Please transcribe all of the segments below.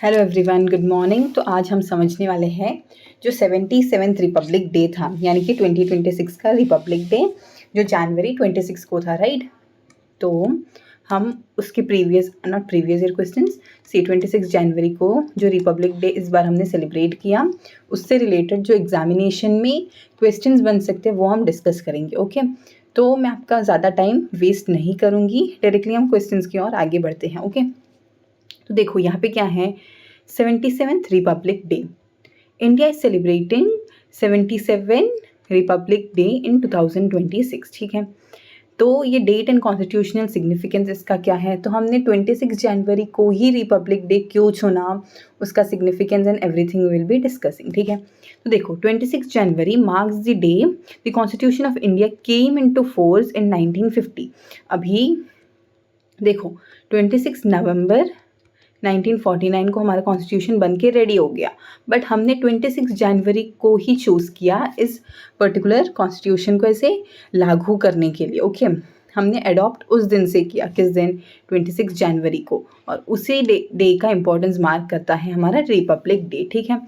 Hello everyone, good morning. तो आज हम समझने वाले हैं जो 77th रिपब्लिक डे था, यानी कि 2026 का रिपब्लिक डे जो जनवरी 26 को था, राइट। तो हम उसके नॉट प्रीवियस ईयर क्वेश्चंस, 26 जनवरी को जो रिपब्लिक डे इस बार हमने सेलिब्रेट किया, उससे रिलेटेड जो एग्जामिनेशन में क्वेश्चंस बन सकते हैं वो हम डिस्कस करेंगे। ओके, तो मैं आपका ज़्यादा टाइम वेस्ट नहीं करूँगी, डायरेक्टली हम क्वेश्चंस की ओर आगे बढ़ते हैं। ओके, तो देखो यहाँ पे क्या है, 77th Republic day. India is celebrating 77 Republic day in 2026। ठीक है, तो ये डेट एंड कॉन्स्टिट्यूशनल सिग्निफिकेंस इसका क्या है, तो हमने 26 जनवरी को ही रिपब्लिक डे क्यों चुना, उसका significance and everything will be discussing. ठीक है, तो देखो 26 January marks the day the constitution of India came into force in 1950। अभी देखो 26 नवंबर 1949 को हमारा कॉन्स्टिट्यूशन बन के रेडी हो गया, बट हमने 26 जनवरी को ही चूज़ किया इस पर्टिकुलर कॉन्स्टिट्यूशन को ऐसे लागू करने के लिए। ओके, हमने अडॉप्ट उस दिन से किया, किस दिन, 26 जनवरी को, और उसी डे का इम्पोर्टेंस मार्क करता है हमारा रिपब्लिक डे। ठीक है,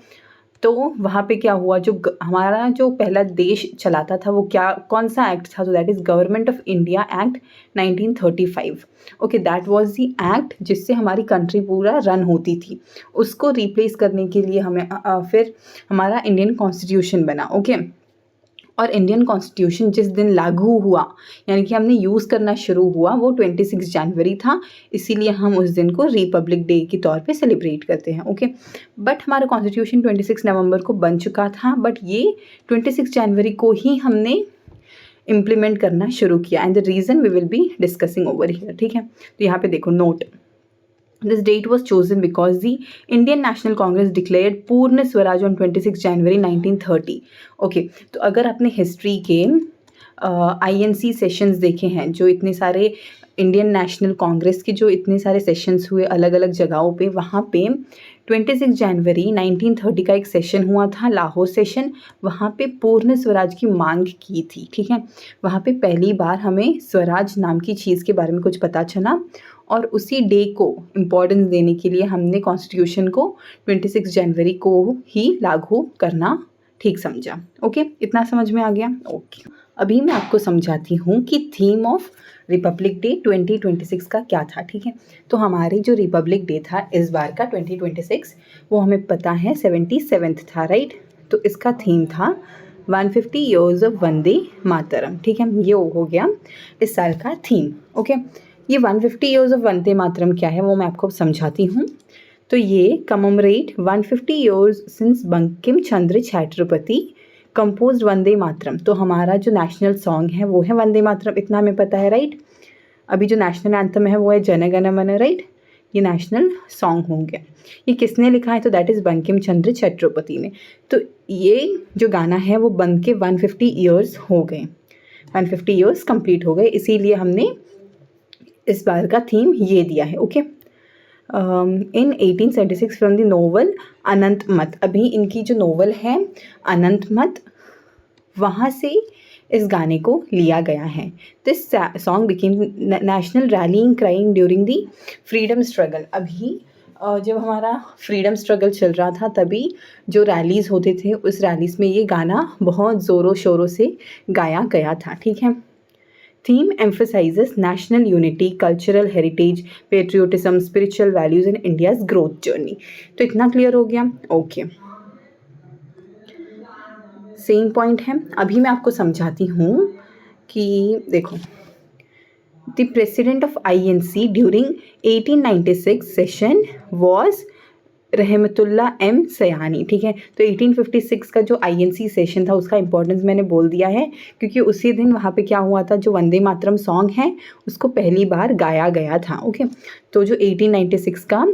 तो वहाँ पे क्या हुआ, जो हमारा जो पहला देश चलाता था वो क्या, कौन सा एक्ट था, तो that is government of India act 1935। Okay, that was the act जिससे हमारी कंट्री पूरा रन होती थी। उसको रिप्लेस करने के लिए हमें फिर हमारा इंडियन कॉन्स्टिट्यूशन बना। ओके, और इंडियन कॉन्स्टिट्यूशन जिस दिन लागू हुआ, यानी कि हमने यूज़ करना शुरू हुआ, वो 26 जनवरी था, इसीलिए हम उस दिन को रिपब्लिक डे के तौर पे सेलिब्रेट करते हैं। ओके, बट हमारा कॉन्स्टिट्यूशन 26 नवंबर को बन चुका था, बट ये 26 जनवरी को ही हमने इम्प्लीमेंट करना शुरू किया, and the reason we will be discussing over here. ठीक है, तो यहाँ पे देखो note, this date was chosen because the Indian National Congress declared पूर्ण स्वराज on 26 जनवरी 1930। ओके, तो अगर आपने हिस्ट्री के INC सेशंस देखे हैं, जो इतने सारे इंडियन नेशनल कांग्रेस के जो इतने सारे सेशंस हुए अलग अलग जगहों पे, वहाँ पे 26 जनवरी 1930 का एक सेशन हुआ था, लाहौर सेशन। वहाँ पे पूर्ण स्वराज की मांग की थी। ठीक है, वहाँ पे पहली बार हमें स्वराज नाम की चीज़ के बारे में कुछ पता चला, और उसी डे को इम्पोर्टेंस देने के लिए हमने कॉन्स्टिट्यूशन को 26 जनवरी को ही लागू करना ठीक समझा। ओके, इतना समझ में आ गया। ओके, अभी मैं आपको समझाती हूँ कि थीम ऑफ रिपब्लिक डे 2026 का क्या था। ठीक है, तो हमारे जो रिपब्लिक डे था इस बार का 2026, वो हमें पता है 77th था, राइट। तो इसका थीम था 150 ईयर्स ऑफ वंदे मातरम। ठीक है, ये हो गया इस साल का थीम। ओके, ये 150 ईयर्स ऑफ वंदे मातरम क्या है वो मैं आपको समझाती हूँ। तो ये commemorate 150 years since Bankim Chandra Chhatrapati composed Vande Mataram. तो हमारा जो नेशनल सॉन्ग है वो है वंदे मातरम, इतना हमें पता है, राइट। अभी जो नेशनल एंथम है वो है जन गण मन, राइट। ये नेशनल सॉन्ग होंगे। ये किसने लिखा है, तो दैट इज़ बंकिम चंद्र छत्रपति ने। तो ये जो गाना है वो बन के 150 ईयर्स हो गए, 150 ईयर्स कंप्लीट हो गए, इसीलिए हमने इस बार का थीम ये दिया है। Okay, in 1876 from the novel Anandamath. अभी इनकी जो नोवेल है अनंत मत, वहाँ से इस गाने को लिया गया है। This song became national rallying crying during the freedom struggle. अभी जब हमारा फ्रीडम स्ट्रगल चल रहा था, तभी जो रैलीज़ होते थे उस रैलीज़ में ये गाना बहुत ज़ोरों शोरों से गाया गया था। ठीक है, theme emphasizes national unity, cultural heritage, patriotism, spiritual values and India's growth journey। तो इतना क्लियर हो गया। ओके, सेम पॉइंट है। अभी मैं आपको समझाती हूँ कि देखो, the president of INC during 1896 session was Rahimtulla M Sayani. ठीक है, तो 1856 का जो INC सेशन था उसका इंपॉर्टेंस मैंने बोल दिया है, क्योंकि उसी दिन वहाँ पे क्या हुआ था, जो वंदे मातरम सॉन्ग है उसको पहली बार गाया गया था। ओके, तो जो 1896 का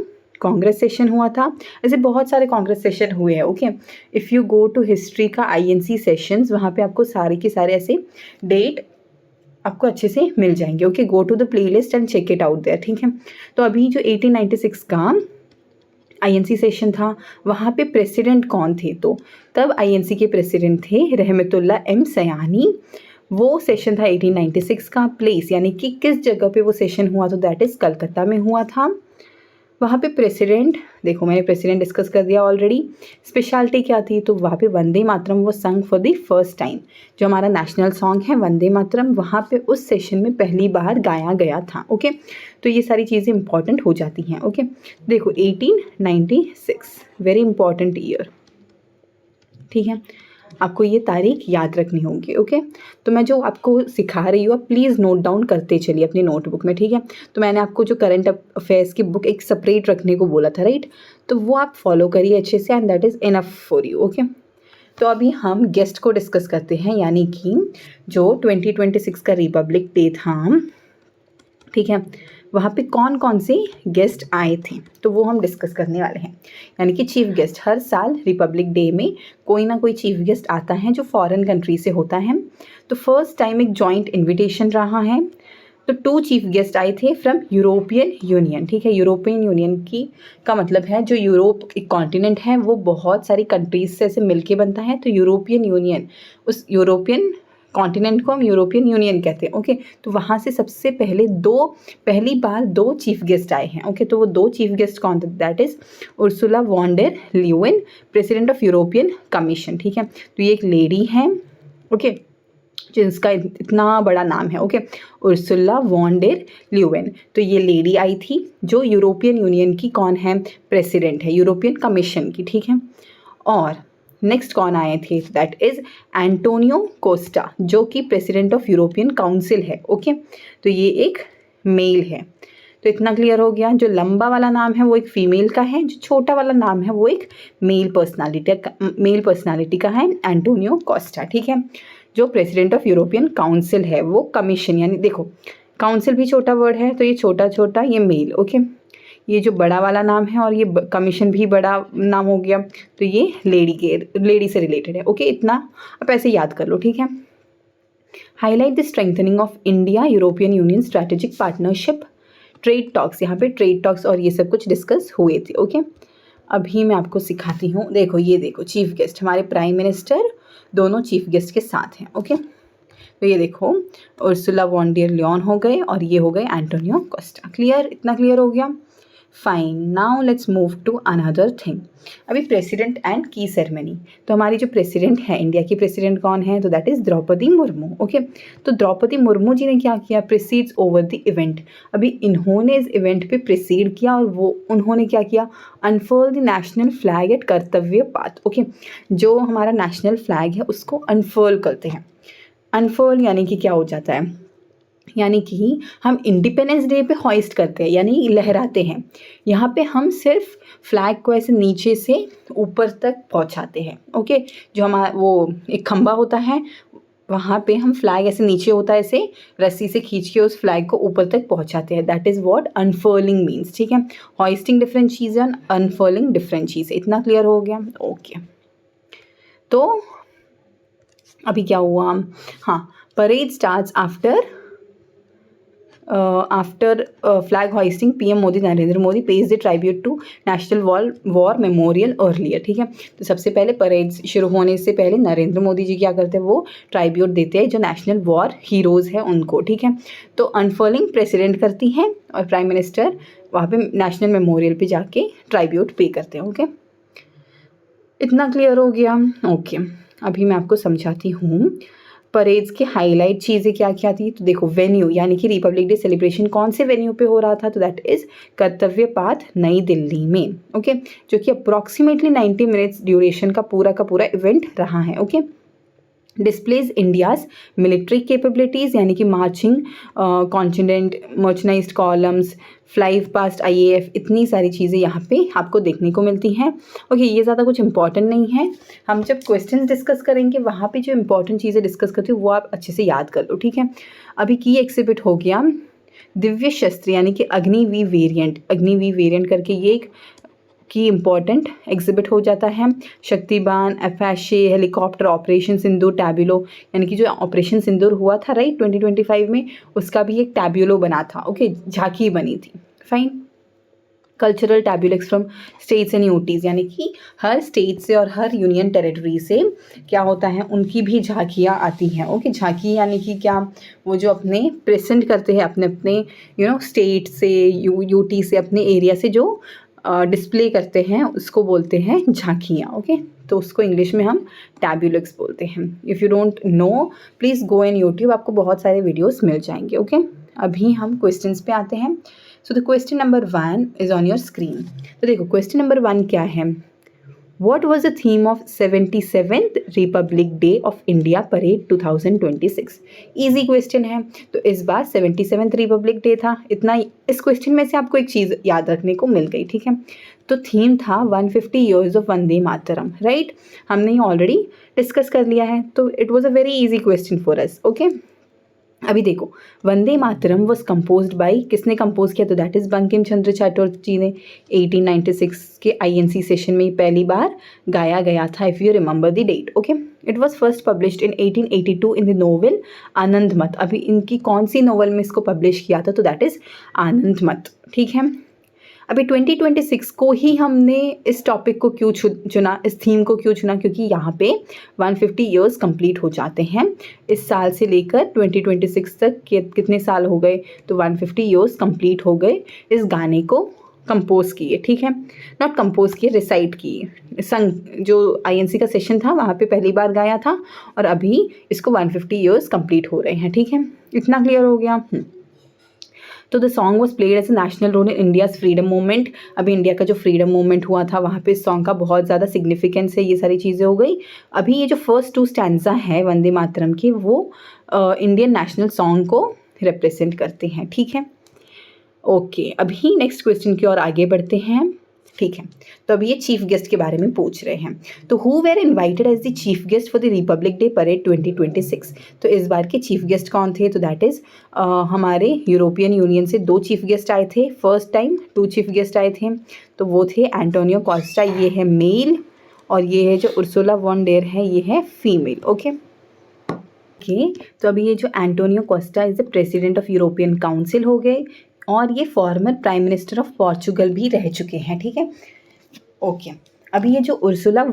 कांग्रेस सेशन हुआ था, ऐसे बहुत सारे कांग्रेस सेशन हुए हैं। Okay, if you go to history का INC सेशंस, वहाँ पे आपको सारे के सारे ऐसे डेट आपको अच्छे से मिल जाएंगे। Okay, go to the play list and check it out there. ठीक है, तो अभी जो 1896 का INC सेशन था, वहाँ पे प्रेसिडेंट कौन थे, तो तब INC के प्रेसिडेंट थे रहमतुल्ला एम सयानी। वो सेशन था 1896 का। प्लेस यानी कि किस जगह पे वो सेशन हुआ, तो दैट इज़ कलकत्ता में हुआ था। वहाँ पे प्रेसिडेंट, देखो मैंने प्रेसिडेंट डिस्कस कर दिया ऑलरेडी। स्पेशलिटी क्या थी, तो वहाँ पे वंदे मातरम वो संग फॉर द फर्स्ट टाइम। जो हमारा नेशनल सॉन्ग है वंदे मातरम, वहाँ पे उस सेशन में पहली बार गाया गया था। ओके, तो ये सारी चीज़ें इंपॉर्टेंट हो जाती हैं। ओके, देखो 1896 वेरी इंपॉर्टेंट ईयर, ठीक है, आपको ये तारीख याद रखनी होगी। ओके, तो मैं जो आपको सिखा रही हूँ आप प्लीज़ नोट डाउन करते चलिए अपनी नोटबुक में, ठीक है। तो मैंने आपको जो करंट अफेयर्स की बुक एक सेपरेट रखने को बोला था, राइट, तो वो आप फॉलो करिए अच्छे से and that is enough for you. Okay, तो अभी हम गेस्ट को डिस्कस करते हैं, यानी कि जो 2026 का रिपब्लिक डे था, ठीक है, वहाँ पे कौन कौन से गेस्ट आए थे, तो वो हम डिस्कस करने वाले हैं। यानी कि चीफ गेस्ट, हर साल रिपब्लिक डे में कोई ना कोई चीफ गेस्ट आता है जो फॉरेन कंट्री से होता है। तो फर्स्ट टाइम एक जॉइंट इनविटेशन रहा है, तो 2 चीफ गेस्ट आए थे फ्रॉम यूरोपियन यूनियन, ठीक है। यूरोपियन यूनियन की का मतलब है जो यूरोप एक कॉन्टिनेंट है वो बहुत सारी कंट्रीज से ऐसे मिलके बनता है, तो यूरोपियन यूनियन, उस यूरोपियन कॉन्टिनेंट को हम यूरोपियन यूनियन कहते हैं। ओके, तो वहाँ से सबसे पहली बार 2 चीफ गेस्ट आए हैं। ओके, तो वो 2 चीफ गेस्ट कौन थे, that is Ursula von der Leyen, president of European Commission, ठीक है। तो ये एक लेडी है, ओके, जिसका इतना बड़ा नाम है, ओके, उर्सुला वॉन डेर ल्यूएन। तो ये लेडी आई थी जो यूरोपियन यूनियन की कौन है, प्रेसिडेंट है यूरोपियन कमीशन की, ठीक है। और नेक्स्ट कौन आए थे, दैट इज़ एंटोनियो कोस्टा, जो कि प्रेसिडेंट ऑफ यूरोपियन काउंसिल है। ओके, तो ये एक मेल है। तो इतना क्लियर हो गया, जो लंबा वाला नाम है वो एक फीमेल का है, जो छोटा वाला नाम है वो एक मेल पर्सनालिटी का है, एंटोनियो कोस्टा, ठीक है। जो प्रेसिडेंट ऑफ यूरोपियन काउंसिल है वो कमीशन, यानी देखो काउंसिल भी छोटा वर्ड है, तो ये छोटा ये मेल, ओके, ये जो बड़ा वाला नाम है और ये कमीशन भी बड़ा नाम हो गया, तो ये लेडी से रिलेटेड है। ओके, इतना आप ऐसे याद कर लो, ठीक है। Highlight the strengthening of India European union strategic partnership trade talks, यहाँ पे ट्रेड टॉक्स और ये सब कुछ डिस्कस हुए थे। ओके, अभी मैं आपको सिखाती हूँ। देखो ये देखो चीफ गेस्ट, हमारे प्राइम मिनिस्टर दोनों चीफ गेस्ट के साथ हैं। ओके, तो ये देखो उर्सुला वॉन डेर ल्यूएन हो गए और ये हो गए एंटोनियो कोस्टा। क्लियर, इतना क्लियर हो गया, fine. Now let's move to another thing. अभी प्रेसिडेंट एंड की सेरेमनी, तो हमारी जो प्रेसिडेंट है, इंडिया की प्रेसिडेंट कौन है, तो that is Droupadi Murmu. Okay, तो द्रौपदी मुर्मू जी ने क्या किया, प्रिसीड्स ओवर द इवेंट। अभी इन्होंने इस इवेंट पे प्रिसीड किया और वो उन्होंने क्या किया, unfurl the national flag eight कर्तव्य पाथ। ओके, जो हमारा नेशनल फ्लैग है उसको अनफर्ल करते हैं। अनफर्ल यानी कि क्या हो जाता है, यानी कि हम इंडिपेंडेंस डे पे हॉइस्ट करते हैं, यानी लहराते हैं। यहाँ पे हम सिर्फ फ्लैग को ऐसे नीचे से ऊपर तक पहुँचाते हैं। ओके, जो हमारा वो एक खंबा होता है वहाँ पे हम फ्लैग ऐसे नीचे होता है, ऐसे रस्सी से खींच के उस फ्लैग को ऊपर तक पहुँचाते हैं। दैट इज़ व्हाट अनफर्लिंग मीन्स, ठीक है। हॉइस्टिंग डिफरेंट चीज़ है, अनफर्लिंग डिफरेंट चीज़ है। इतना क्लियर हो गया, ओके। तो अभी क्या हुआ, हाँ, parade starts after flag hoisting, PM Modi Narendra Modi pays the tribute to National War Memorial earlier, ठीक है। तो सबसे पहले परेड शुरू होने से पहले नरेंद्र मोदी जी क्या करते हैं, वो ट्राइब्यूट देते हैं जो नेशनल वॉर हीरोज़ है उनको, ठीक है। तो अनफर्लिंग प्रेसिडेंट करती हैं और प्राइम मिनिस्टर वहाँ पे नेशनल मेमोरियल पे जाके ट्राइब्यूट पे करते हैं। ओके, इतना क्लियर हो गया, ओके। अभी मैं आपको समझाती हूँ परेड्स की हाईलाइट चीज़ें क्या क्या थी। तो देखो वेन्यू, यानी कि रिपब्लिक डे सेलिब्रेशन कौन से वेन्यू पे हो रहा था, तो दैट इज़ कर्तव्य पाथ नई दिल्ली में। ओके, जो कि अप्रॉक्सीमेटली 90 मिनट्स ड्यूरेशन का पूरा इवेंट रहा है। Okay, displays India's military capabilities, यानी कि marching continent, mechanised columns, fly past IAF, इतनी सारी चीज़ें यहाँ पे आपको देखने को मिलती हैं। ओके, ये ज़्यादा कुछ इंपॉर्टेंट नहीं है, हम जब क्वेश्चंस डिस्कस करेंगे वहाँ पे जो इंपॉर्टेंट चीज़ें डिस्कस करते हो वो आप अच्छे से याद कर लो, ठीक है। अभी की एग्जिबिट हो गया दिव्य शस्त्र, यानी कि अग्निवीर वेरिएंट करके ये एक की इम्पॉर्टेंट एग्जिबिट हो जाता है। शक्तिबान, अपाचे, हेलीकॉप्टर, ऑपरेशन सिंदूर, टैब्यूलो, यानी कि जो ऑपरेशन सिंदूर हुआ था राइट 2025 में, उसका भी एक टैब्यूलो बना था। ओके, झांकी बनी थी, fine, cultural tableaux from states and UTs, यानी कि हर स्टेट से और हर यूनियन टेरिटरी से क्या होता है, उनकी भी झांकियाँ आती हैं। ओके, झांकी यानी कि क्या, वो जो अपने प्रेजेंट करते हैं अपने अपने स्टेट से, यूटी से, अपने एरिया से जो डिस्प्ले करते हैं उसको बोलते हैं झांकियाँ। ओके, तो उसको इंग्लिश में हम टैब्यूलेक्स बोलते हैं। If you don't know please go in YouTube, आपको बहुत सारे वीडियोस मिल जाएंगे। ओके, अभी हम क्वेश्चंस पे आते हैं। So the question number 1 is on your screen. तो देखो क्वेश्चन नंबर 1 क्या है, What was the theme of 77th Republic Day of India Parade 2026? Easy question है। तो इस बार 77th रिपब्लिक डे था, इतना इस क्वेश्चन में से आपको एक चीज़ याद रखने को मिल गई, ठीक है। तो थीम था 150 years of Vande Mataram, right. हमने ऑलरेडी डिस्कस कर लिया है, तो it was a very easy question for us. Okay, अभी देखो वंदे मातरम वॉज कंपोज्ड बाय, किसने कंपोज किया, तो दैट इज़ बंकिम चंद्र चटर्जी जी ने 1896 के आईएनसी सेशन में पहली बार गाया गया था, if you remember the date. Okay, it was first published in 1882 in the novel Anandamath. अभी इनकी कौन सी नोवेल में इसको पब्लिश किया था, तो दैट इज़ आनंद मत, ठीक है। अभी 2026 को ही हमने इस टॉपिक को क्यों चुना, इस थीम को क्यों चुना, क्योंकि यहाँ पे 150 ईयर्स कंप्लीट हो जाते हैं। इस साल से लेकर 2026 तक कितने साल हो गए, तो 150 ईयर्स कंप्लीट हो गए इस गाने को कंपोज किए, ठीक है। नॉट कंपोज किए, रिसाइट किए। संग जो आईएनसी का सेशन था वहाँ पे पहली बार गाया था, और अभी इसको 150 ईयर्स कंप्लीट हो रहे हैं, ठीक है। इतना क्लियर हो गया। तो the song was played as a national role in India's freedom movement. अभी इंडिया का जो फ्रीडम मूवमेंट हुआ था वहाँ पे इस सॉन्ग का बहुत ज़्यादा सिग्निफिकेंस है, ये सारी चीज़ें हो गई। अभी ये जो फर्स्ट 2 स्टैंजा है वंदे मातरम के, वो इंडियन नेशनल सॉन्ग को रिप्रेजेंट करते हैं, ठीक है। ओके, अभी नेक्स्ट क्वेश्चन की ओर आगे बढ़ते हैं, ठीक है। तो अभी ये चीफ गेस्ट के बारे में पूछ रहे हैं। तो who were invited as the chief guest for the Republic Day parade 2026? तो इस बार के चीफ गेस्ट कौन थे, तो दैट इज़ हमारे यूरोपियन यूनियन से 2 चीफ गेस्ट आए थे, फर्स्ट टाइम 2 चीफ गेस्ट आए थे। तो वो थे एंटोनियो कोस्टा, ये है मेल, और ये है जो उर्सुला वॉन डेर है, ये है फीमेल। ओके, तो अभी ये जो Antonio Costa is the president of European council हो गए, और ये former prime minister of Portugal भी रह चुके हैं, ठीक है। ओके, अभी ये जो उर्सुला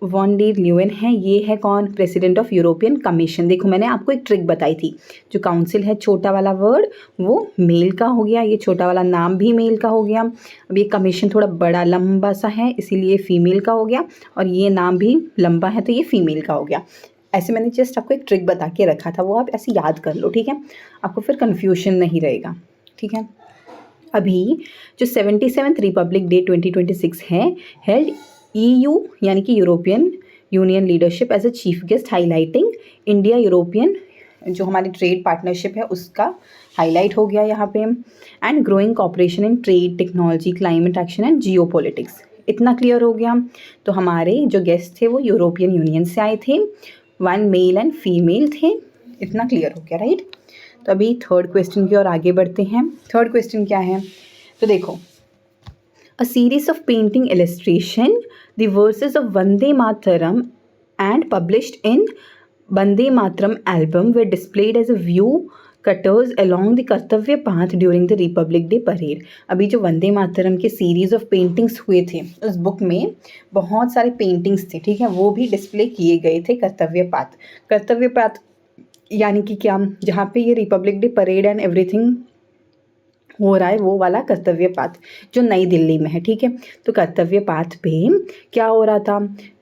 वॉन डेर ल्यूएन है, ये है कौन, प्रेसिडेंट ऑफ यूरोपियन कमीशन। देखो मैंने आपको एक ट्रिक बताई थी, जो काउंसिल है छोटा वाला वर्ड वो मेल का हो गया, ये छोटा वाला नाम भी मेल का हो गया। अब ये कमीशन थोड़ा बड़ा लंबा सा है, इसीलिए फीमेल का हो गया, और ये नाम भी लंबा है तो ये फीमेल का हो गया। ऐसे मैंने जस्ट आपको एक ट्रिक बता के रखा था, वो आप ऐसे याद कर लो, ठीक है, आपको फिर कन्फ्यूजन नहीं रहेगा, ठीक है। अभी जो 77th रिपब्लिक डे 2026 है, हेल्ड EU यानी कि European Union leadership as a chief guest, highlighting India European जो हमारी ट्रेड पार्टनरशिप है उसका हाईलाइट हो गया यहाँ पे, and growing cooperation in trade, technology, climate action and Jio politics. इतना क्लियर हो गया। तो हमारे जो गेस्ट थे वो यूरोपियन यूनियन से आए थे, 1 मेल एंड फीमेल थे, इतना क्लियर हो गया, राइट। तो अभी थर्ड क्वेश्चन की ओर आगे बढ़ते हैं। थर्ड क्वेश्चन क्या है, तो देखो, a series of painting illustration the verses of Vande Mataram and published in Vande Mataram album were displayed as a view cutters along the Kartavya Path during the Republic Day parade. अभी जो वंदे मातरम के सीरीज ऑफ पेंटिंग्स हुए थे उस बुक में बहुत सारे पेंटिंग्स थे, ठीक है, वो भी डिस्प्ले किए गए थे कर्तव्य पाथ यानी कि क्या, जहाँ पे ये Republic Day parade and everything हो रहा है वो वाला कर्तव्य पाथ जो नई दिल्ली में है, ठीक है। तो कर्तव्य पाथ पे क्या हो रहा था,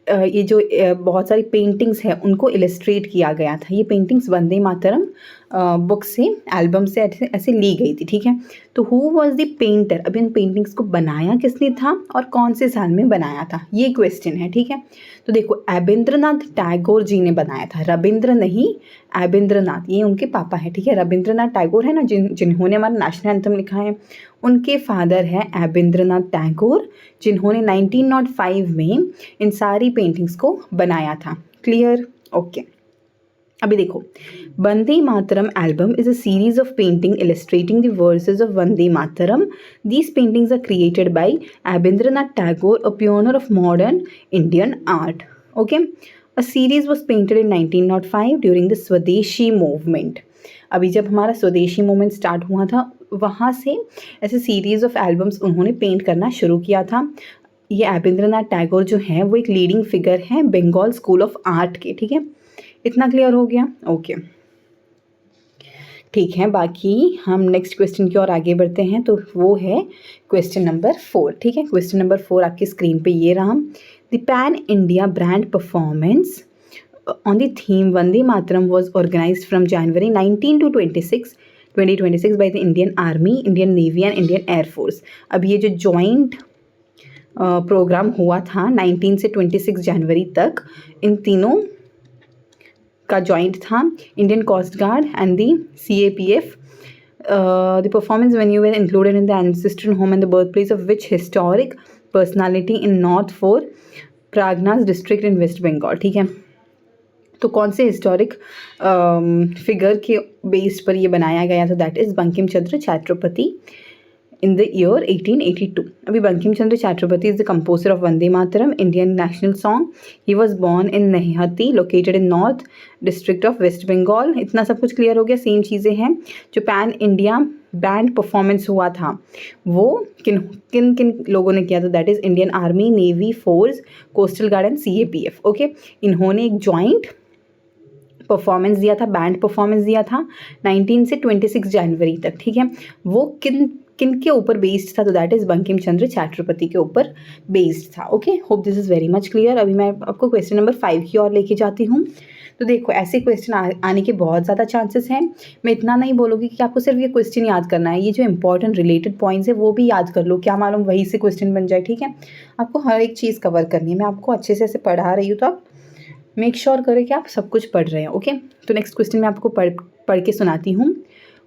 ये जो बहुत सारी पेंटिंग्स हैं उनको इलस्ट्रेट किया गया था। ये पेंटिंग्स वंदे मातरम बुक से, एल्बम से ऐसे ली गई थी, ठीक है। तो हु वॉज द पेंटर, अब इन पेंटिंग्स को बनाया किसने था और कौन से साल में बनाया था, ये क्वेश्चन है, ठीक है। तो देखो रविंद्रनाथ टैगोर जी ने बनाया था, रविंद्र नहीं रविंद्रनाथ, ये उनके पापा है, ठीक है। रविंद्रनाथ टैगोर है ना जिन्होंने हमारा नेशनल एंथम लिखा है, उनके फादर हैं रविंद्रनाथ टैगोर, जिन्होंने 1905 में इन सारी पेंटिंग्स को बनाया था। Clear, okay. अभी देखो, Vande Mataram album is a series of painting illustrating the verses of Vande Mataram. These paintings are created by Rabindranath Tagore, a pioneer of modern Indian art. Okay, a series was painted in 1905 during the Swadeshi movement. अभी जब हमारा स्वदेशी movement start हुआ था वहाँ से ऐसे series of albums उन्होंने पेंट करना शुरू किया था। ये अबेंद्रनाथ टैगोर जो हैं वो एक लीडिंग फिगर हैं बंगाल स्कूल ऑफ आर्ट के, ठीक है, इतना क्लियर हो गया। ओके ठीक है, बाकी हम नेक्स्ट क्वेश्चन की ओर आगे बढ़ते हैं, तो वो है क्वेश्चन नंबर 4, ठीक है। क्वेश्चन नंबर 4 आपकी स्क्रीन पे ये रहा। The pan India brand performance on the theme Vande Mataram was organized from January 19 to 2026 by the Indian Army, Indian Navy and Indian Air Force। अब ये जो जॉइंट प्रोग्राम हुआ था 19 से 26 जनवरी तक, इन तीनों का जॉइंट था, Indian Coast Guard and the CAPF। The performance venue were included in the ancestral home and the birthplace of which historic personality in North for Pragnas district in West Bengal, ठीक है। तो कौन से historic figure के base पर ये बनाया गया था, that is Bankim Chandra Chattopadhyay in the year 1882। अभी Bankim Chandra Chattopadhyay is the composer of Vande Mataram, Indian national song। He was born in Nehati, located in North district of West Bengal। इतना सब कुछ क्लियर हो गया। सेम चीज़ें हैं। जो पैन इंडिया बैंड परफॉर्मेंस हुआ था वो किन किन किन लोगों ने किया था, that is Indian army, navy, force, coastal guard and CAPF। Okay, इन्होंने एक जॉइंट परफॉर्मेंस दिया था, बैंड परफॉर्मेंस दिया था 19 से 26 जनवरी तक, ठीक है। वो किन किन के ऊपर बेस्ड था, तो दैट इज़ बंकिम चंद्र चट्टोपाध्याय के ऊपर बेस्ड था। Okay, hope this is very much clear. अभी मैं आपको क्वेश्चन नंबर 5 की ओर लेके जाती हूँ। तो देखो, ऐसे क्वेश्चन आने के बहुत ज़्यादा चांसेस हैं। मैं इतना नहीं बोलूँगी कि आपको सिर्फ ये क्वेश्चन याद करना है, ये जो इंपॉर्टेंट रिलेटेड पॉइंट्स है वो भी याद कर लो, क्या मालूम वहीं से क्वेश्चन बन जाए, ठीक है। आपको हर एक चीज़ कवर करनी है। मैं आपको अच्छे से ऐसे पढ़ा रही हूँ, तो आप मेक श्योर करें कि आप सब कुछ पढ़ रहे हैं। ओके, तो नेक्स्ट क्वेश्चन मैं आपको पढ़ के सुनाती हूँ।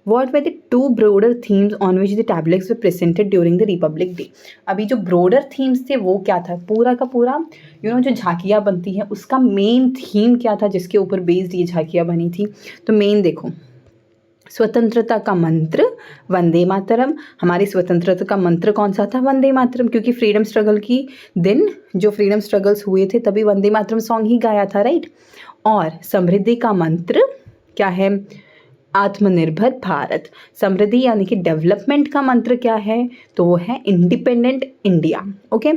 What were the two broader themes on which the tablets were presented during the Republic Day? अभी जो broader themes थे वो क्या था, पूरा का पूरा जो झांकियाँ बनती हैं उसका मेन थीम क्या था जिसके ऊपर बेस्ड ये झांकियाँ बनी थी। तो मेन देखो, स्वतंत्रता का मंत्र वंदे मातरम। हमारी स्वतंत्रता का मंत्र कौन सा था, वंदे मातरम, क्योंकि फ्रीडम स्ट्रगल की दिन जो फ्रीडम स्ट्रगल्स हुए थे तभी वंदे मातरम सॉन्ग ही गाया था, राइट। और समृद्धि का मंत्र क्या है, आत्मनिर्भर भारत। समृद्धि यानी कि डेवलपमेंट का मंत्र क्या है, तो वो है इंडिपेंडेंट इंडिया। ओके,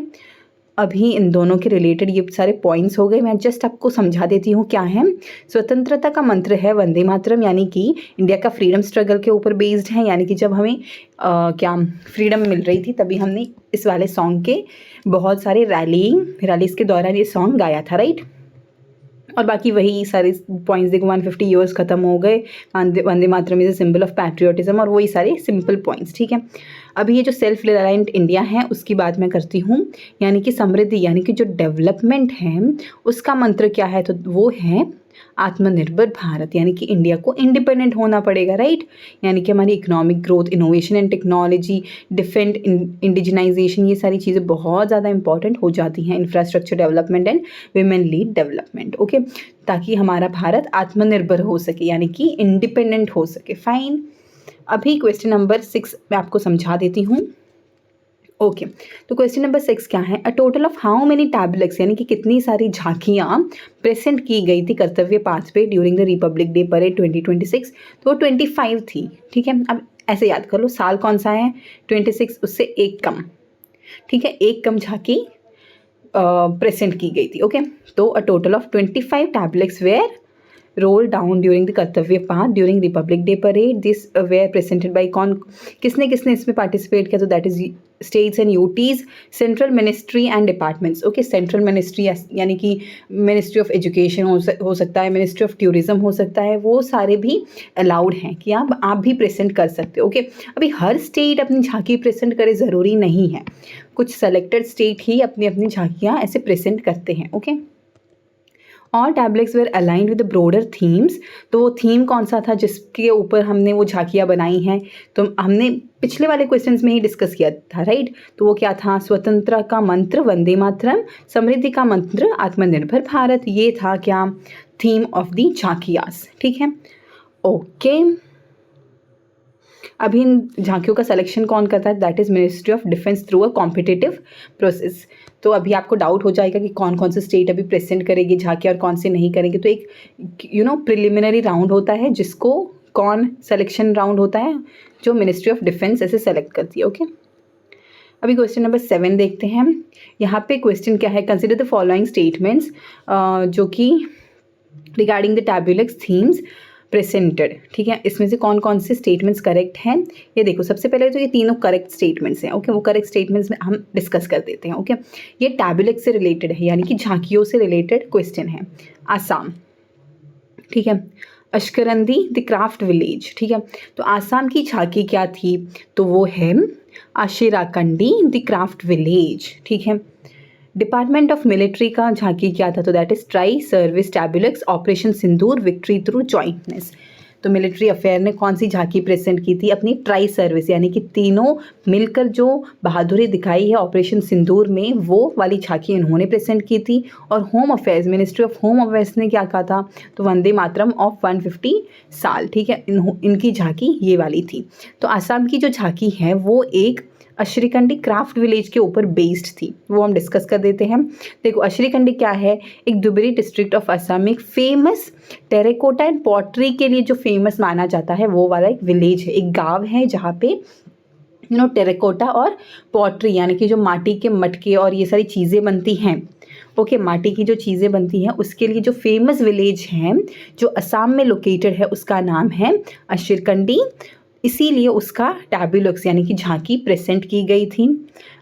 अभी इन दोनों के रिलेटेड ये सारे पॉइंट्स हो गए। मैं जस्ट आपको समझा देती हूँ क्या है। स्वतंत्रता का मंत्र है वंदे मातरम, यानी कि इंडिया का फ्रीडम स्ट्रगल के ऊपर बेस्ड है, यानी कि जब हमें क्या फ्रीडम मिल रही थी तभी हमने इस वाले सॉन्ग के बहुत सारे रैलीज के दौरान ये सॉन्ग गाया था, राइट। और बाकी वही सारे पॉइंट्स देखो, 150 ईयर्स खत्म हो गए, Vande Mataram is a symbol of patriotism, और वही सारे सिंपल पॉइंट्स, ठीक है। अभी ये जो सेल्फ रिलायंट इंडिया है उसकी बात मैं करती हूँ, यानी कि समृद्धि यानी कि जो डेवलपमेंट है उसका मंत्र क्या है, तो वो है आत्मनिर्भर भारत, यानी कि इंडिया को इंडिपेंडेंट होना पड़ेगा, राइट। यानी कि हमारी economic growth, innovation and technology, defect indigenisation, ये सारी चीज़ें बहुत ज़्यादा इंपॉर्टेंट हो जाती हैं, infrastructure development and women lead development, okay, ताकि हमारा भारत आत्मनिर्भर हो सके, यानी कि इंडिपेंडेंट हो सके। फाइन, अभी क्वेश्चन नंबर 6 मैं आपको समझा देती हूँ। ओके, तो क्वेश्चन नंबर 6 क्या है, अ total of how many tablets, यानी कि कितनी सारी झांकियाँ प्रेजेंट की गई थी कर्तव्य पाथ पे during the Republic Day parade 2026, तो 25 थी, ठीक है। अब ऐसे याद कर लो, साल कौन सा है 26, उससे एक कम, ठीक है, एक कम झांकी प्रेजेंट की गई थी। ओके, तो a total of 25 tablets were roll down during the Kartavya Path during Republic Day parade. This were presented by कौन, किसने किसने इसमें पार्टिसिपेट किया, तो that is states and UTs, central ministry and departments. Okay, central ministry यानी कि ministry of education हो सकता है, मिनिस्ट्री ऑफ टूरिज्म हो सकता है, वो सारे भी अलाउड हैं कि आप भी प्रेजेंट कर सकते हो। ओके, अभी हर स्टेट अपनी झांकी प्रेजेंट करे ज़रूरी नहीं है, कुछ सेलेक्टेड स्टेट ही अपनी अपनी झांकियाँ ऐसे प्रेजेंट करते हैं। Okay, all tablets were aligned with broader themes, तो वो थीम कौन सा था जिसके ऊपर हमने वो झांकियाँ बनाई हैं, तो हमने पिछले वाले क्वेश्चंस में ही डिस्कस किया था, राइट। तो वो क्या था, स्वतंत्रता का मंत्र वंदे मातरम, समृद्धि का मंत्र आत्मनिर्भर भारत, ये था क्या थीम ऑफ दी झांकियास, ठीक है। ओके, अभी इन झांकियों का सिलेक्शन कौन करता है, that is ministry of defence through a competitive process. तो अभी आपको डाउट हो जाएगा कि कौन कौन से स्टेट अभी प्रेजेंट करेगी झांकियाँ और कौन से नहीं करेंगे। तो एक प्रिलिमिनरी राउंड होता है जिसको कौन सिलेक्शन राउंड होता है? जो मिनिस्ट्री ऑफ डिफेंस ऐसे सेलेक्ट करती है। ओके, अभी क्वेश्चन नंबर 7 देखते हैं हम। यहाँ पे क्वेश्चन क्या है, कंसिडर द फॉलोइंग स्टेटमेंट्स जो कि रिगार्डिंग द टैबुलक्स थीम्स प्रेजेंटेड। ठीक है, इसमें से कौन कौन से स्टेटमेंट्स करेक्ट हैं ये देखो। सबसे पहले तो ये तीनों करेक्ट स्टेटमेंट्स हैं। ओके, वो करेक्ट स्टेटमेंट्स में हम डिस्कस कर देते हैं। ओके, ये टैबुलक्स से रिलेटेड है, यानी कि झांकियों से रिलेटेड क्वेश्चन है। आसाम, ठीक है, अशकरंदी द क्राफ्ट विलेज। ठीक है, तो आसाम की झांकी क्या थी? तो वो है आशिराकंडी द क्राफ्ट विलेज। ठीक है, डिपार्टमेंट ऑफ मिलिट्री का झांकी क्या था? तो that is tri service tableaux operation Sindoor victory through jointness. तो मिलिट्री अफेयर ने कौन सी झांकी प्रेजेंट की थी? अपनी ट्राई सर्विस, यानी कि तीनों मिलकर जो बहादुरी दिखाई है ऑपरेशन सिंदूर में, वो वाली झांकी इन्होंने प्रेजेंट की थी। और home affairs, ministry of home affairs ने क्या कहा था? तो वंदे मातरम ऑफ 150 साल। ठीक है, इनकी झांकी ये वाली थी। तो आसाम की जो झांकी है वो एक अशरीकंडी क्राफ्ट विलेज के ऊपर बेस्ड थी, वो हम डिस्कस कर देते हैं। देखो, अशरीकंडी क्या है? एक धुबरी डिस्ट्रिक्ट ऑफ असम में एक फेमस टेराकोटा एंड पॉटरी के लिए जो फेमस माना जाता है वो वाला एक विलेज है, एक गांव है जहाँ पे टेराकोटा और पॉटरी यानी कि जो माटी के मटके और ये सारी चीज़ें बनती हैं। ओके, माटी की जो चीज़ें बनती हैं उसके लिए जो फेमस विलेज है जो असम में लोकेटेड है उसका नाम है अशरीकंडी। इसीलिए उसका टैबुलक्स यानी कि झांकी प्रेजेंट की गई थी।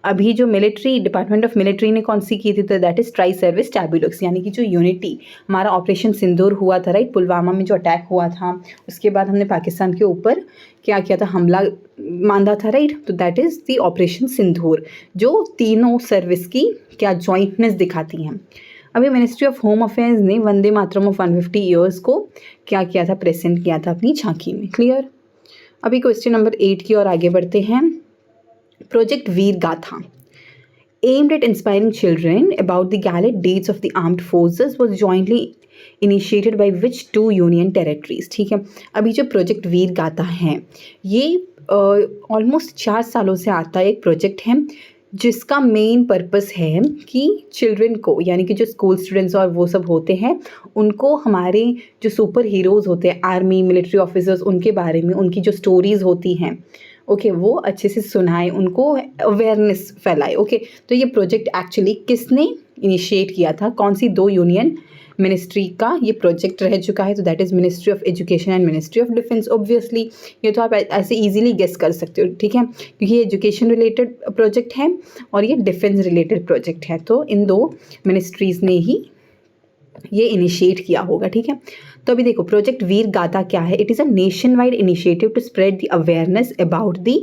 अभी जो मिलिट्री, डिपार्टमेंट ऑफ मिलिट्री ने कौन सी की थी? तो दैट इज ट्राई सर्विस टैबुलक्स, यानी कि जो यूनिटी हमारा ऑपरेशन सिंदूर हुआ था, राइट, पुलवामा में जो अटैक हुआ था, उसके बाद हमने पाकिस्तान के ऊपर क्या किया था? हमला मांदा था, राइट। तो दैट इज़ द ऑपरेशन सिंदूर, जो तीनों सर्विस की क्या जॉइंटनेस दिखाती हैं। अभी मिनिस्ट्री ऑफ होम अफेयर्स ने वंदे मातरम ऑफ 150 ईयर्स को क्या किया था? प्रेजेंट किया था अपनी झांकी में। क्लियर? अभी क्वेश्चन नंबर 8 की ओर आगे बढ़ते हैं। प्रोजेक्ट वीर गाथा aimed at inspiring children about the gallant deeds of the armed forces was jointly initiated by which two union territories। ठीक है, अभी जो प्रोजेक्ट वीर गाथा है ये ऑलमोस्ट 4 सालों से आता है एक प्रोजेक्ट है जिसका मेन पर्पस है कि चिल्ड्रन को, यानी कि जो स्कूल स्टूडेंट्स और वो सब होते हैं, उनको हमारे जो सुपर हीरोज़ होते हैं, आर्मी, मिलिट्री ऑफिसर्स, उनके बारे में उनकी जो स्टोरीज़ होती हैं, ओके, वो अच्छे से सुनाए, उनको अवेयरनेस फैलाए। ओके, तो ये प्रोजेक्ट एक्चुअली किसने इनिशिएट किया था? कौन सी 2 यूनियन मिनिस्ट्री का ये प्रोजेक्ट रह चुका है? तो that is ministry of education and ministry of defence. Obviously ये तो आप ऐसे इजीली गेस कर सकते हो, ठीक है, क्योंकि ये एजुकेशन रिलेटेड प्रोजेक्ट है और ये डिफेंस रिलेटेड प्रोजेक्ट है। तो इन 2 मिनिस्ट्रीज़ ने ही ये इनिशिएट किया होगा। ठीक है, तो अभी देखो प्रोजेक्ट वीर गाथा क्या है? It is a nationwide initiative to spread the awareness about the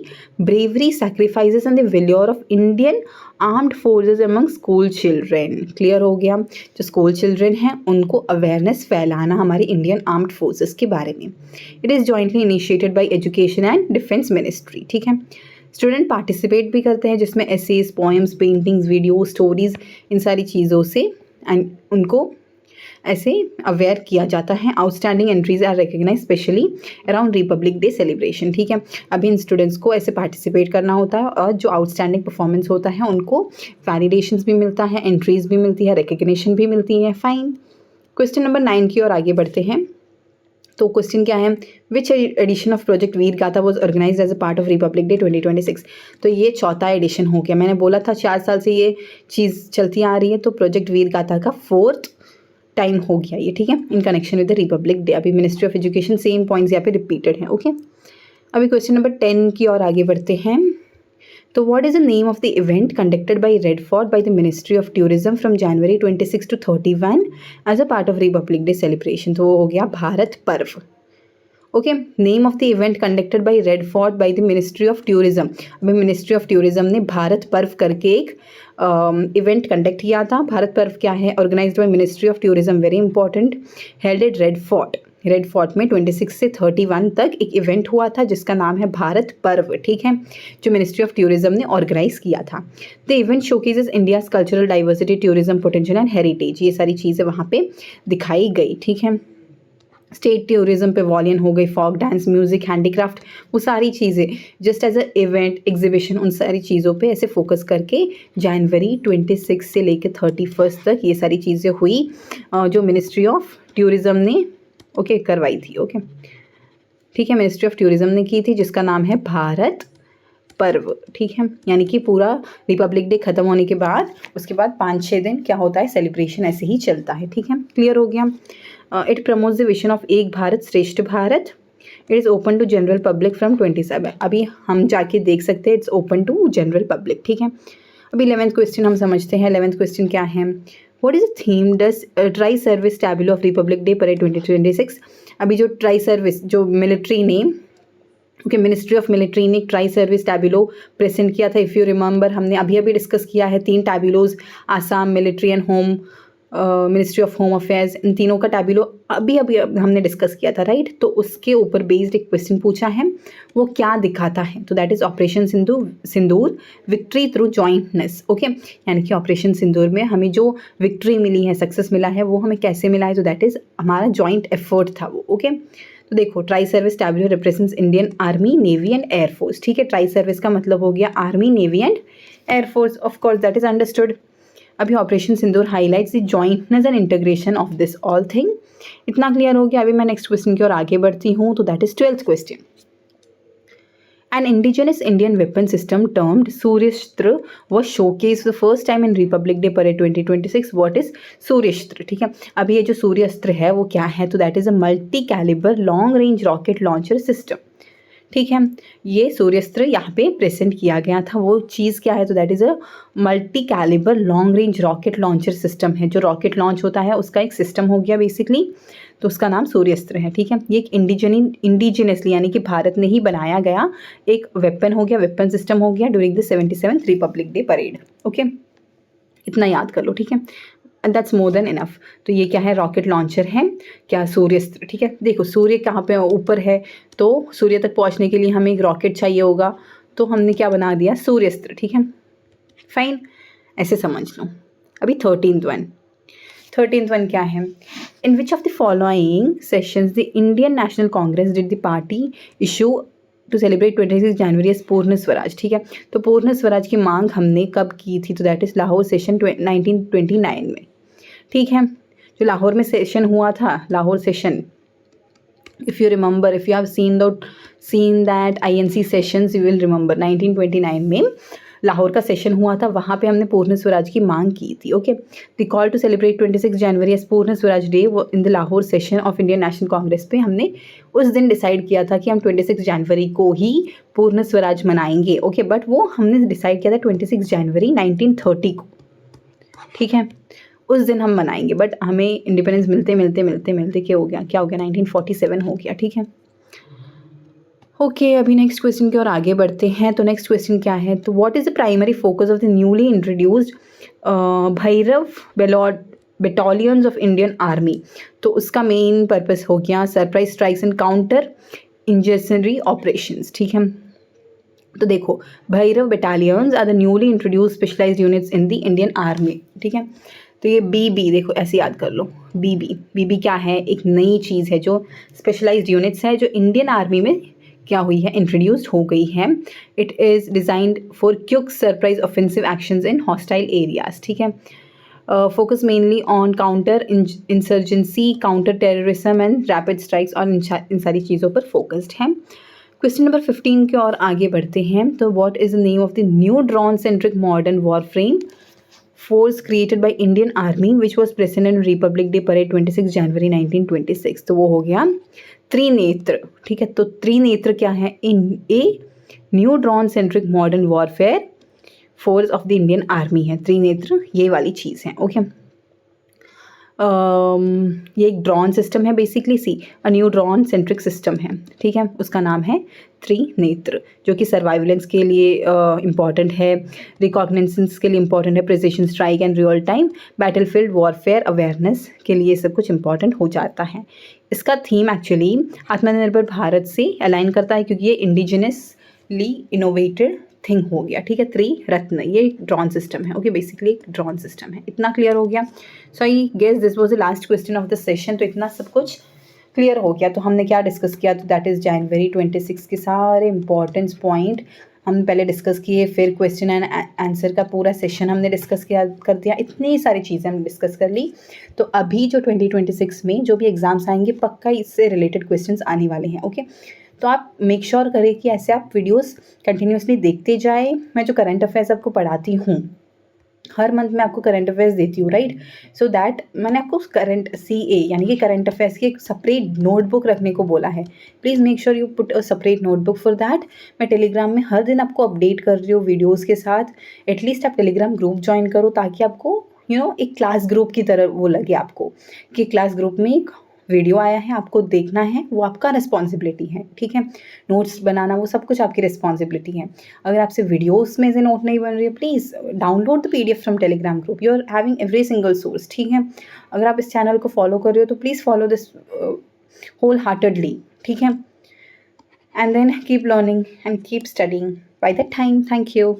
bravery, sacrifices and the valour of Indian armed forces among school children. Clear हो गया? जो स्कूल चिल्ड्रेन हैं उनको अवेयरनेस फैलाना हमारी इंडियन आर्म्ड फोर्सेज के बारे में। It is jointly initiated by education and defence ministry. ठीक है, स्टूडेंट पार्टिसिपेट भी करते हैं जिसमें essays, poems, paintings, video, stories, इन सारी चीज़ों से एंड उनको ऐसे अवेयर किया जाता है। Outstanding entries are recognise specially around Republic Day celebration. ठीक है, अभी इन स्टूडेंट्स को ऐसे पार्टिसिपेट करना होता है और जो आउटस्टैंडिंग परफॉर्मेंस होता है उनको वैलिडेशंस भी मिलता है, एंट्रीज भी मिलती है, रिकग्निशन भी मिलती है। फाइन, क्वेश्चन नंबर 9 की ओर आगे बढ़ते हैं। तो क्वेश्चन क्या है? Which edition of project Veer Gatha was organise as a part of Republic Day 2026। तो ये 4था एडिशन हो गया। मैंने बोला था 4 साल से ये चीज़ चलती आ रही है, तो प्रोजेक्ट वीर गाथा का 4th टाइम हो गया ये। ठीक है, in connection with the Republic Day. अभी ministry of education same points यहाँ पे रिपीटेड हैं। ओके, अभी क्वेश्चन नंबर 10 की ओर आगे बढ़ते हैं। तो what is the name of the event conducted by Red Fort by the Ministry of Tourism from January 26 to 31 as a part of Republic Day celebration? तो वो हो गया Bharat Parv. Okay, name of the event conducted by Red Fort by the Ministry of Tourism. अभी ministry of Tourism ने भारत पर्व करके एक event conduct किया था। भारत पर्व क्या है? Organised by Ministry of Tourism, very important, held at Red Fort. Red Fort में 26 से 31 तक एक इवेंट हुआ था जिसका नाम है भारत पर्व। ठीक है, जो मिनिस्ट्री ऑफ टूरिज्म ने ऑर्गेनाइज किया था। The event showcases India's cultural diversity, tourism potential and heritage. ये सारी चीज़ें वहाँ पे दिखाई गई। ठीक है, स्टेट टूरिज्म पेवेलियन हो गई, फॉक डांस, म्यूजिक, हैंडीक्राफ्ट, वो सारी चीज़ें just as a event, exhibition, उन सारी चीज़ों पे ऐसे फोकस करके जनवरी 26 से लेकर 31 तक ये सारी चीज़ें हुई जो मिनिस्ट्री ऑफ टूरिज्म ने करवाई थी। ओके, ठीक है, मिनिस्ट्री ऑफ टूरिज्म ने की थी, जिसका नाम है भारत पर्व। ठीक है, यानी कि पूरा रिपब्लिक डे खत्म होने के बाद उसके बाद 5-6 दिन क्या होता है, सेलिब्रेशन ऐसे ही चलता है। ठीक है, क्लियर हो गया। It promotes the vision of Ek Bharat Shreshtha Bharat. It is open to general public from 27। अभी हम जाके देख सकते हैं, it's open to general public. ठीक है, अभी 11th क्वेश्चन हम समझते हैं। 11th क्वेश्चन क्या है, what is the theme does try service tableau of Republic Day parade 2026। अभी जो ट्राई सर्विस जो मिलिट्री ने मिनिस्ट्री ऑफ मिलिट्री ने ट्राई सर्विस टैब्लो प्रेजेंट किया था। इफ़ यू रिमेंबर, हमने अभी अभी डिस्कस किया है 3 tableaux, Assam military and home, ministry of home affairs, इन तीनों का टैब्लो अभी अभी हमने डिस्कस किया था, राइट। तो उसके ऊपर बेस्ड एक क्वेश्चन पूछा है, वो क्या दिखाता है, तो that is operation Sindoor victory through jointness. Okay, यानी कि ऑपरेशन सिंदूर में हमें जो विक्ट्री मिली है, सक्सेस मिला है, वो हमें कैसे मिला है, तो दैट इज हमारा जॉइंट एफर्ट था वो। ओके, तो देखो, tri service tableau represents Indian army, navy and air force. ठीक है, ट्राई सर्विस का मतलब हो गया army, navy and air force. Of course that is understood. अभी operation Sindoor highlights the jointness and integration of this all thing. इतना क्लियर हो गया। अभी मैं नेक्स्ट क्वेश्चन की ओर आगे बढ़ती हूँ, तो that is 12th question. An indigenous Indian weapon system termed Suryastra was showcased for the first time in Republic Day Parade 2026. What is Suryastra? ठीक है, अभी ये जो सूर्यास्त्र है वो क्या है, तो that is a multi calibre long range rocket launcher system. ठीक है, ये सूर्यास्त्र यहाँ पे प्रेजेंट किया गया था। वो चीज़ क्या है, तो that is a multi calibre long range rocket launcher system है। जो रॉकेट लॉन्च होता है उसका एक सिस्टम हो गया बेसिकली, तो उसका नाम सूर्यास्त्र है। ठीक है, ये एक इंडिजिनसली यानी कि भारत ने ही बनाया गया एक वेपन हो गया, वेपन सिस्टम हो गया during the 77th Republic Day parade. Okay, इतना याद कर लो। ठीक है, and that's more than enough. तो ये क्या है, रॉकेट लॉन्चर है, क्या सूर्यास्त्र। ठीक है, देखो सूर्य कहाँ पे ऊपर है, तो सूर्य तक पहुँचने के लिए हमें एक रॉकेट चाहिए होगा, तो हमने क्या बना दिया, सूर्यास्त्र। ठीक है, फाइन, ऐसे समझ लो। अभी 13th वन क्या है, in which of the following sessions the Indian National Congress did the party issue to celebrate 26 January as Purna Swaraj. ठीक है, तो पूर्ण स्वराज की मांग हमने कब की थी, तो दैट इज़ लाहौर सेशन 1929 में। ठीक है, जो लाहौर में सेशन हुआ था, Lahore session, if you remember, if you have seen that INC sessions, you will remember 1929 में लाहौर का सेशन हुआ था, वहाँ पे हमने पूर्ण स्वराज की मांग की थी। Okay, the call to celebrate 26 January as Purna Swaraj day in the Lahore session of Indian National Congress पे हमने उस दिन डिसाइड किया था कि हम 26 जनवरी को ही पूर्ण स्वराज मनाएंगे। ओके, बट वो हमने डिसाइड किया था 26 जनवरी 1930 को। ठीक है, उस दिन हम मनाएंगे, बट हमें इंडिपेंडेंस मिलते क्या हो गया 1947 हो गया। ठीक है, ओके, अभी नेक्स्ट क्वेश्चन की ओर आगे बढ़ते हैं। तो नेक्स्ट क्वेश्चन क्या है, तो what is the primary focus of the newly introduced Bhairav battalions of Indian army. तो उसका मेन पर्पस हो गया surprise strikes and counter insurgency operations. ठीक है, तो देखो, Bhairav battalions are the newly introduced specialised units in the Indian army. ठीक है, तो ये BB, देखो ऐसे याद कर लो, BB क्या है, एक नई चीज़ है जो स्पेशलाइज्ड यूनिट्स है जो इंडियन आर्मी में क्या हुई है, इंट्रोड्यूस्ड हो गई है। It is designed for quick surprise offensive actions in hostile areas. ठीक है, focus mainly on counter insurgency, counter terrorism and rapid strikes, और इन सारी चीज़ों पर फोकस्ड है। क्वेश्चन नंबर 15 की ओर आगे बढ़ते हैं। तो what is the name of the new drone centric modern warfare force created by Indian army which was present in Republic Day parade 26 January 1926। तो वो हो गया त्रिनेत्र। ठीक है, तो त्रिनेत्र क्या है, in a new drone centric modern warfare force of the Indian army है त्रिनेत्र, ये वाली चीज़ है। ओके, ये एक ड्रॉन सिस्टम है basically, new drone centric system है। ठीक है, उसका नाम है त्रिनेत्र, जो कि सर्वाइलेंस के लिए इम्पॉर्टेंट है, रिकॉग्निसेंस के लिए इम्पॉर्टेंट है, precision strike and real time battlefield warfare awareness के लिए सब कुछ इम्पॉर्टेंट हो जाता है। इसका थीम एक्चुअली आत्मनिर्भर भारत से अलाइन करता है, क्योंकि ये इंडिजिनसली इनोवेटेड थिंग हो गया। ठीक है, त्रिरत्न, ये एक ड्रॉन सिस्टम है। ओके, बेसिकली एक ड्रॉन सिस्टम है। इतना क्लियर हो गया। So I guess this was the last question of the session. तो इतना सब कुछ क्लियर हो गया। तो हमने क्या डिस्कस किया, तो दैट इज़ जनवरी 26 के सारे इंपॉर्टेंट पॉइंट हम पहले डिस्कस किए, फिर क्वेश्चन एंड आंसर का पूरा सेशन हमने डिस्कस किया कर दिया, इतनी सारी चीज़ें हमने डिस्कस कर ली। तो अभी जो 2026 में जो भी एग्जाम्स आएंगे, पक्का इससे रिलेटेड क्वेश्चंस आने वाले हैं। ओके, तो आप मेक श्योर करें कि ऐसे आप वीडियोस कंटिन्यूसली देखते जाएं। मैं जो करंट अफेयर्स आपको पढ़ाती हूँ, हर मंथ मैं आपको करंट अफेयर्स देती हूँ, राइट। सो दैट मैंने आपको करंट CA यानी कि करंट अफेयर्स की एक सेपरेट नोटबुक रखने को बोला है। Please make sure you put a separate notebook for that. मैं टेलीग्राम में हर दिन आपको अपडेट कर रही हूँ वीडियोज़ के साथ। एटलीस्ट आप टेलीग्राम ग्रुप ज्वाइन करो ताकि आपको एक क्लास ग्रुप की तरह वो लगे आपको कि क्लास ग्रुप में एक वीडियो आया है, आपको देखना है, वो आपका रिस्पॉन्सिबिलिटी है, ठीक है। नोट्स बनाना वो सब कुछ आपकी रिस्पॉन्सिबिलिटी है। अगर आपसे वीडियोस में से नोट नहीं बन रही है, please download the PDF from Telegram group. You are having every single source, ठीक है। अगर आप इस चैनल को फॉलो कर रहे हो तो please follow this wholeheartedly, ठीक है। And then keep learning and keep studying by that time. Thank you.